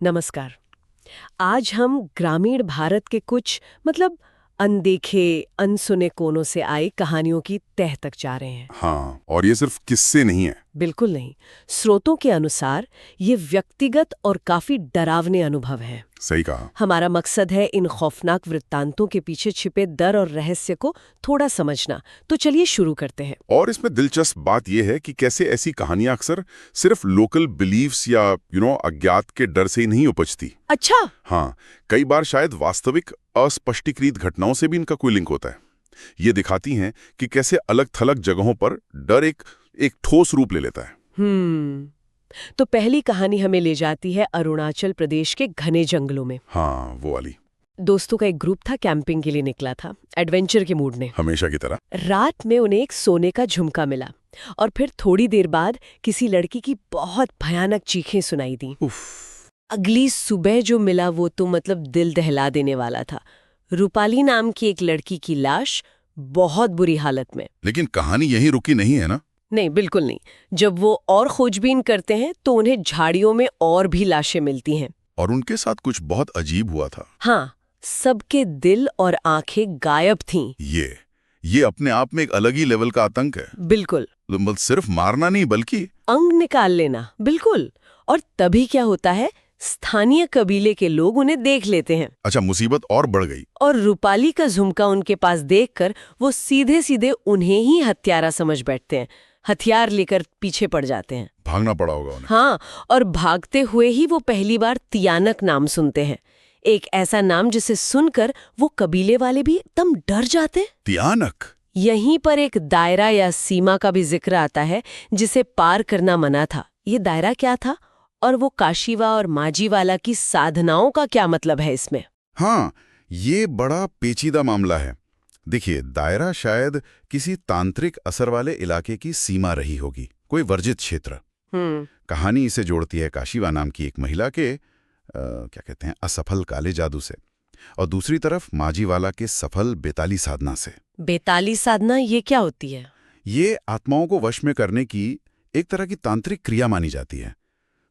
नमस्कार। आज हम ग्रामीण भारत के कुछ अनदेखे अनसुने कोनों से आई कहानियों की तह तक जा रहे हैं। हाँ, और ये सिर्फ किस्से नहीं है। बिल्कुल नहीं। स्रोतों के अनुसार ये व्यक्तिगत और काफी डरावने अनुभव हैं। सही कहा। हमारा मकसद है इन खौफनाक वृत्तांतों के पीछे छिपे डर और रहस्य को थोड़ा समझना। तो चलिए शुरू करते हैं। और इसमें दिलचस्प बात यह है कि कैसे ऐसी कहानियां अक्सर सिर्फ लोकल बिलीव्स या अज्ञात के डर से ही नहीं उपजती। अच्छा। हाँ, कई बार शायद वास्तविक अस्पष्टीकृत घटनाओं से भी इनका कोई लिंक होता है। ये दिखाती हैं कि कैसे अलग थलग जगहों पर डर एक ठोस रूप ले लेता है। तो पहली कहानी हमें ले जाती है अरुणाचल प्रदेश के घने जंगलों में। हाँ, वो वाली। दोस्तों का एक ग्रुप था, कैंपिंग के लिए निकला था, एडवेंचर के मूड में। हमेशा की तरह। रात में उन्हें एक सोने का झुमका मिला और फिर थोड़ी देर बाद किसी लड़की की बहुत भयानक चीखें सुनाई दी। अगली सुबह जो मिला वो तो दिल दहला देने वाला था। रूपाली नाम की एक लड़की की लाश, बहुत बुरी हालत में। लेकिन कहानी यहीं रुकी नहीं है ना? नहीं, बिल्कुल नहीं। जब वो और खोजबीन करते हैं तो उन्हें झाड़ियों में और भी लाशें मिलती हैं। और उनके साथ कुछ बहुत अजीब हुआ था। हाँ, सबके दिल और आंखें गायब थीं। ये अपने आप में एक अलग ही लेवल का आतंक है। बिल्कुल। सिर्फ मारना नहीं बल्कि अंग निकाल लेना। बिल्कुल। और तभी क्या होता है, स्थानीय कबीले के लोग उन्हें देख लेते हैं। अच्छा, मुसीबत और बढ़ गई। और रूपाली का झुमका उनके पास देखकर वो सीधे सीधे उन्हें ही हत्यारा समझ बैठते हैं। हथियार लेकर पीछे पड़ जाते हैं। भागना पड़ा होगा उन्हें। हाँ, और भागते हुए ही वो पहली बार तियानक नाम सुनते हैं। एक ऐसा नाम जिसे सुनकर वो कबीले वाले भी एकदम डर जाते हैं। तियानक? यहीं पर एक दायरा या सीमा का भी जिक्र आता है जिसे पार करना मना था। ये दायरा क्या था और वो काशीवा और माजीवाला की साधनाओं का क्या मतलब है इसमें? हाँ, ये बड़ा पेचीदा मामला है। देखिए, दायरा शायद किसी तांत्रिक असर वाले इलाके की सीमा रही होगी, कोई वर्जित क्षेत्र। कहानी इसे जोड़ती है काशीवा नाम की एक महिला के क्या कहते हैं, असफल काले जादू से, और दूसरी तरफ माजीवाला के सफल बेताली साधना से। बेताली साधना ये क्या होती है? ये आत्माओं को वश में करने की एक तरह की तांत्रिक क्रिया मानी जाती है।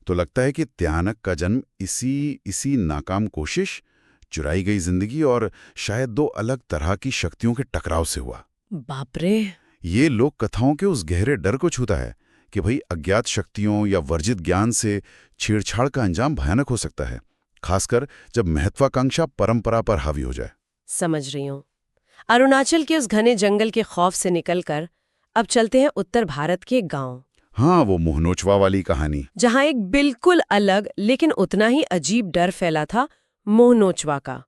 तो लगता है कि त्यानक का जन्म इसी नाकाम कोशिश, चुराई गई जिंदगी और शायद दो अलग तरह की शक्तियों के टकराव से हुआ। बाप रे! ये लोक कथाओं के उस गहरे डर को छूता है कि भाई अज्ञात शक्तियों या वर्जित ज्ञान से छेड़छाड़ का अंजाम भयानक हो सकता है, खासकर जब महत्वाकांक्षा परंपरा पर हावी हो जाए। समझ रही हूँ। अरुणाचल के उस घने जंगल के खौफ से निकलकर अब चलते हैं उत्तर भारत के गांव। हाँ, वो मोहनोचवा वाली कहानी, जहाँ एक बिल्कुल अलग लेकिन उतना ही अजीब डर फैला था, मोहनोचवा का।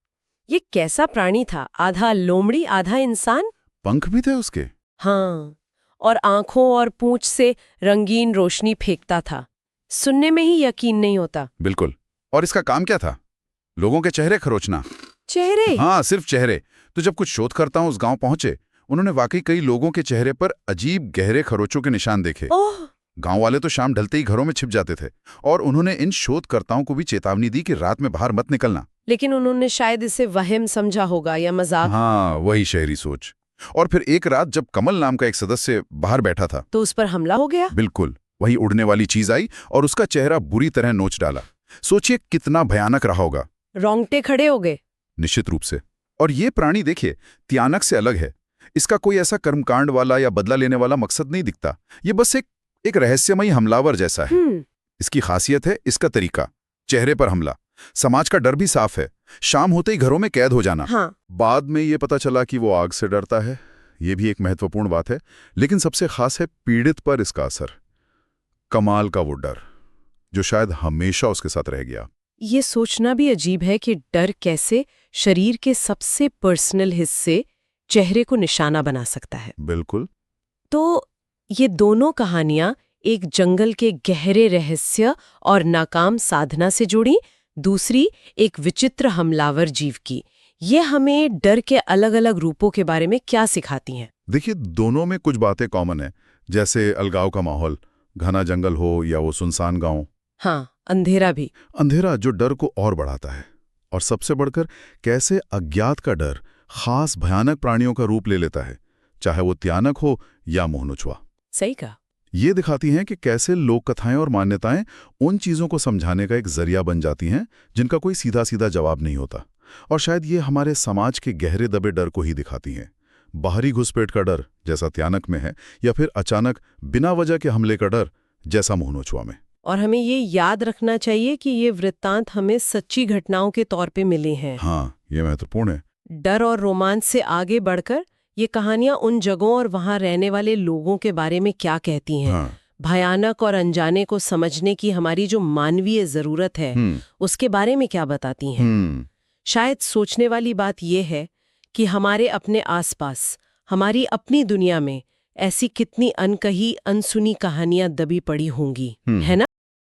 ये कैसा प्राणी था? आधा लोमड़ी आधा इंसान। पंख भी थे उसके। हाँ, और आंखों और पूंछ से रंगीन रोशनी फेंकता था। सुनने में ही यकीन नहीं होता। बिल्कुल। और इसका काम क्या था? लोगों के चेहरे खरोचना। चेहरे? हाँ, सिर्फ चेहरे। तो जब कुछ शोधकर्ता उस गांव पहुंचे, उन्होंने वाकई कई लोगों के चेहरे पर अजीब गहरे खरोचों के निशान देखे। ओह! गांव वाले तो शाम ढलते ही घरों में छिप जाते थे, और उन्होंने इन शोधकर्ताओं को भी चेतावनी दी कि रात में बाहर मत निकलना। लेकिन उन्होंने शायद इसे वहम समझा होगा या मजाक। हाँ, वही शहरी सोच। और फिर एक रात जब कमल नाम का एक सदस्य बाहर बैठा था, तो उस पर हमला हो गया। बिल्कुल वही उड़ने वाली चीज आई और उसका चेहरा बुरी तरह नोच डाला। सोचिए कितना भयानक रहा होगा। रोंगटे खड़े हो गए। निश्चित रूप से। और ये प्राणी देखिए, त्यानक से अलग है। इसका कोई ऐसा कर्मकांड वाला या बदला लेने वाला मकसद नहीं दिखता। ये बस एक रहस्यमयी हमलावर जैसा है। इसकी खासियत है इसका तरीका, चेहरे पर हमला। समाज का डर भी साफ है, शाम होते ही घरों में कैद हो जाना। हाँ। बाद में ये पता चला कि वो आग से डरता है, ये भी एक महत्वपूर्ण बात है। लेकिन सबसे खास है पीड़ित पर इसका असर, कमाल का वो डर जो शायद हमेशा उसके साथ रह गया। ये सोचना भी अजीब है कि डर कैसे शरीर के सबसे पर्सनल हिस्से, चेहरे को निशाना बना सकता है। बिल्कुल। तो ये दोनों कहानियां एक जंगल के गहरे रहस्य और नाकाम साधना से जुड़ी, दूसरी एक विचित्र हमलावर जीव की। ये हमें डर के अलग अलग रूपों के बारे में क्या सिखाती हैं? देखिए, दोनों में कुछ बातें कॉमन है, जैसे अलगाव का माहौल, घना जंगल हो या वो सुनसान गांव। हाँ, अंधेरा भी। अंधेरा जो डर को और बढ़ाता है, और सबसे बढ़कर कैसे अज्ञात का डर खास भयानक प्राणियों का रूप ले लेता है, चाहे वो त्यानक हो या मोहनोचवा। सही कहा। ये दिखाती हैं कि कैसे लोक कथाएं और मान्यताएं उन चीज़ों को समझाने का एक जरिया बन जाती हैं जिनका कोई सीधा सीधा जवाब नहीं होता। और शायद ये हमारे समाज के गहरे दबे डर को ही दिखाती हैं। बाहरी घुसपैठ का डर, जैसा त्यानक में है, या फिर अचानक बिना वजह के हमले का डर, जैसा मोहनोछुआ में। और हमें ये याद रखना चाहिए कि ये वृत्तांत हमें सच्ची घटनाओं के तौर पे मिले हैं। हाँ, ये महत्वपूर्ण है। डर और रोमांच से आगे बढ़कर ये कहानियां उन जगहों और वहां रहने वाले लोगों के बारे में क्या कहती हैं। हाँ। भयानक और अनजाने को समझने की हमारी जो मानवीय जरूरत है उसके बारे में क्या बताती हैं। शायद सोचने वाली बात यह है कि हमारे अपने आसपास, हमारी अपनी दुनिया में ऐसी कितनी अनकही अनसुनी कहानियां दबी पड़ी होंगी, है ना?